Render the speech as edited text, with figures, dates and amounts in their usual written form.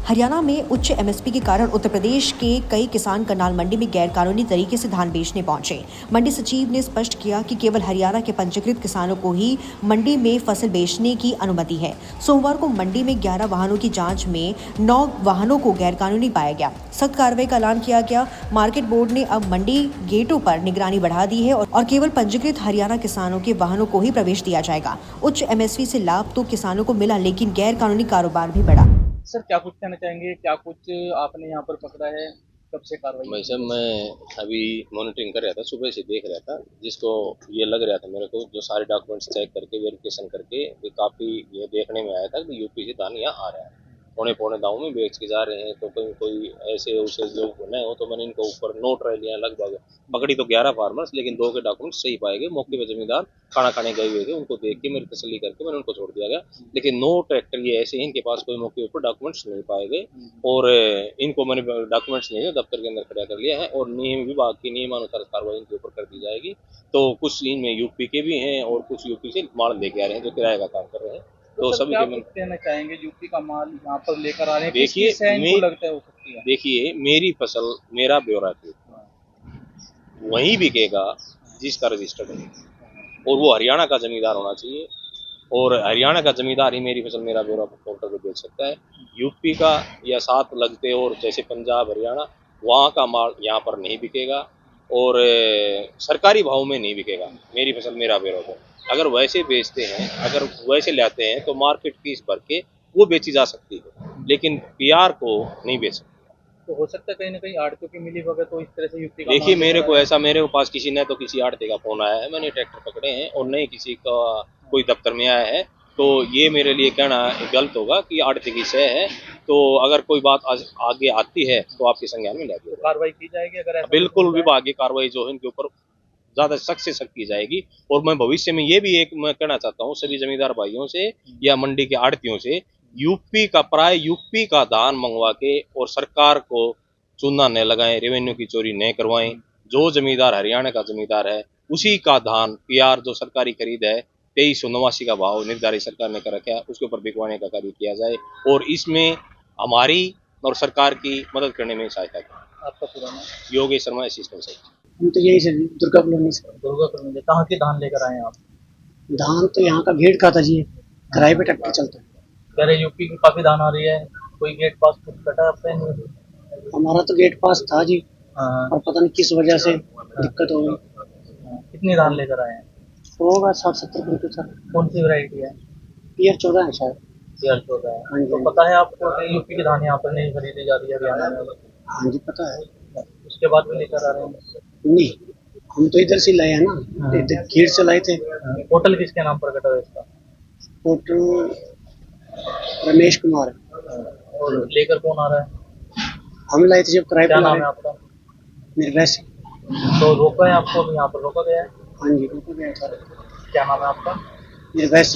हरियाणा में उच्च एमएसपी के कारण उत्तर प्रदेश के कई किसान करनाल मंडी में गैरकानूनी तरीके से धान बेचने पहुंचे। मंडी सचिव ने स्पष्ट किया कि केवल हरियाणा के पंजीकृत किसानों को ही मंडी में फसल बेचने की अनुमति है। सोमवार को मंडी में 11 वाहनों की जांच में 9 वाहनों को गैरकानूनी पाया गया। सख्त कार्रवाई का ऐलान किया गया। मार्केट बोर्ड ने अब मंडी गेटों पर निगरानी बढ़ा दी है और केवल पंजीकृत हरियाणा किसानों के वाहनों को ही प्रवेश दिया जाएगा। उच्च एमएसपी से लाभ तो किसानों को मिला, लेकिन गैरकानूनी कारोबार भी बढ़ा। सर क्या कुछ कहना चाहेंगे, क्या कुछ आपने यहाँ पर पकड़ा है, कब से कार्रवाई? भाई साहब, मैं अभी मॉनिटरिंग कर रहा था, सुबह से देख रहा था, जिसको ये लग रहा था मेरे को, जो सारे डॉक्यूमेंट्स चेक करके वेरिफिकेशन करके ये काफ़ी ये देखने में आया था कि यूपी से धान यहाँ आ रहा है, पौने पौने दाव में बेच के जा रहे हैं। तो कोई ऐसे उसे जो नहीं हो, तो मैंने इनको ऊपर नोट रह लिया। लगभग पकड़ी तो 11 फार्मर्स, लेकिन 2 के डॉक्यूमेंट सही पाए गए। मौके पर जमींदार खाना खाने गए हुए थे, उनको देख के मेरी तसल्ली करके मैंने उनको छोड़ दिया गया। लेकिन 9 ट्रैक्टर ये ऐसे हैं, इनके पास कोई मौके ऊपर डॉक्यूमेंट्स नहीं पाए गए और इनको मैंने डॉक्यूमेंट्स नहीं है दफ्तर के अंदर खड़ा कर लिया है और नियम विभाग की नियमानुसार कार्रवाई इनके ऊपर कर दी जाएगी। तो कुछ इनमें यूपी के भी हैं और कुछ यूपी से माल लेके आ रहे हैं, जो किराए का काम कर रहे हैं। तो सभी क्या कहना चाहेंगे, यूपी का माल यहाँ पर लेकर आ रहे हैं? देखिए, लगता है हो सकती है? देखिए, मेरी फसल मेरा ब्यौरा थी, वहीं बिकेगा जिसका रजिस्टर्ड है और वो हरियाणा का जमींदार होना चाहिए और हरियाणा का जमींदार ही मेरी फसल मेरा ब्यौरा पोर्टल पे बेच सकता है। यूपी का या साथ लगते और जैसे पंजाब हरियाणा, वहाँ का माल यहाँ पर नहीं बिकेगा और सरकारी भाव में नहीं बिकेगा। मेरी फसल मेरा ब्यौरा को अगर वैसे बेचते हैं, अगर वैसे लाते हैं तो मार्केट फीस भर के वो बेची जा सकती है, लेकिन पीआर को नहीं बेच सकते। तो हो सकता है कहीं ना कहीं आड़तियों की मिली भगत तो इस तरह से यूपी का। देखिए, मेरे पास किसी ने तो किसी आड़ती का फोन आया है, मैंने ट्रैक्टर पकड़े हैं और नहीं किसी का कोई दफ्तर में आया है, तो ये मेरे लिए कहना गलत होगा कि आड़ती की सह है। तो अगर कोई बात आगे आती है तो आपके संज्ञान में लाएगी, तो कार्रवाई की जाएगी। अगर ऐसा बिल्कुल विभागीय कार्रवाई जो है इनके ऊपर ज्यादा सख्त से सख्त की जाएगी। और मैं भविष्य में ये भी एक मैं कहना चाहता हूँ सभी जमींदार भाइयों से या मंडी के आड़तियों से, यूपी का धान मंगवा के और सरकार को चूना न लगाएं, रेवेन्यू की चोरी न करवाएं। जो जमींदार हरियाणा का जमींदार है उसी का धान पीआर जो सरकारी खरीद है 2389 का भाव निर्धारित सरकार ने कर रखा है, उसके ऊपर बिकवाने का कार्य किया जाए और इसमें हमारी और सरकार की मदद करने में सहायता करें। आपका पूरा नाम? Yogesh Sharma, assistant secretary. हम तो यही से दुर्गा कॉलोनी से। दुर्गा कॉलोनी। कहाँ के धान लेकर आए हैं आप? धान तो यहाँ का घेट का था जी, किराए पे ट्रैक्टर चलता है। कह रहे यूपी की काफी धान आ रही है, कोई गेट पास कुछ कटा है आपका? हमारा तो गेट पास था जी, हाँ। और पता नहीं किस वजह से दिक्कत हो गई। कितनी धान लेकर आए हैं? होगा 60-70 क्विंटल सर। कौन सी वैरायटी है? पीआर 14 है शायद। पीआर 14 है। हाँ जी। तो पता है आपको कि यूपी की धान यहाँ पर नहीं खरीदी जा रही है हरियाणा में? हाँ जी पता है। उसके बाद भी लेकर आ रहे हैं? नहीं, हम तो इधर से लाए हैं ना, इधर घेट से लाए थे। होटल किसके नाम पर कटा है इसका? होटल रमेश कुमार। और लेकर कौन आ रहा है? हम लाए थे जब किराए पे। क्या नाम है आपका? निर्वैश। तो रोका है आपको, यहाँ पर रोका गया है? हाँ जी रोका गया था। क्या नाम है आपका? निर्वैश।